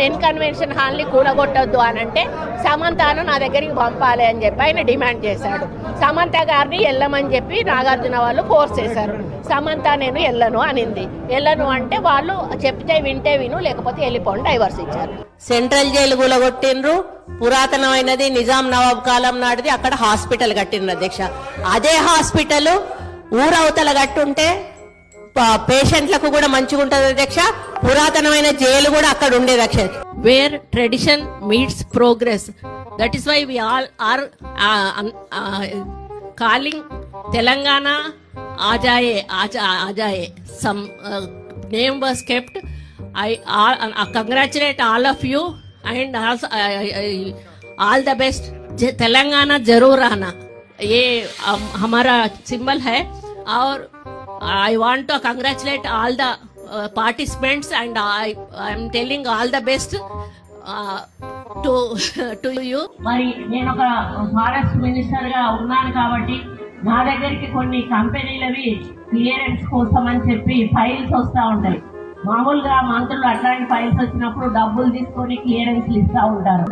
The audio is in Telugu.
ఎన్ కన్వెన్షన్ హాల్ని కూలగొట్టొద్దు అని అంటే సమంతను నా దగ్గరికి పంపాలి అని చెప్పి ఆయన డిమాండ్ చేశాడు. సమంత గారిని వెళ్ళమని చెప్పి నాగార్జున వాళ్ళు ఫోర్స్ చేశారు. సమంత నేను వెళ్ళను అనింది. వెళ్ళను అంటే వాళ్ళు చెప్తే వింటే విను, లేకపోతే వెళ్ళిపోండి, డైవర్స్ ఇచ్చారు. సెంట్రల్ జైలు కూలగొట్టిండ్రు. పురాతనమైనది నిజాం నవాబ్ కాలం నాటిది. అక్కడ హాస్పిటల్ కట్టిండ్రు అధ్యక్ష. అదే హాస్పిటల్ ఊరవతల కట్టుంటే పేషెంట్లకు కూడా మంచిగా ఉంటుంది అధ్యక్ష. పురాతనమైన జైలు కూడా అక్కడ ఉండేది అధ్యక్ష. Where tradition meets progress, that is why we all are calling Telangana ఆజాయే ఆజాయే. Some name was kept. I congratulate all of you and also all the best. Telangana जरूर आना, ये हमारा सिंबल है. और I want to congratulate all the participants and I am telling all the best to you. మరి నేను ఒక ఫారెస్ట్ మినిస్టర్ గా ఉన్నాను కాబట్టి నా దగ్గరికి కొన్ని కంపెనీలవి క్లియరెన్స్ కోసం అని చెప్పి ఫైల్స్ వస్తూ ఉంటాయి. మామూలుగా మంత్రులు అట్లాంటి ఫైల్స్ వచ్చినప్పుడు డబ్బులు తీసుకొని క్లియరెన్స్ ఇస్తూ ఉంటారు.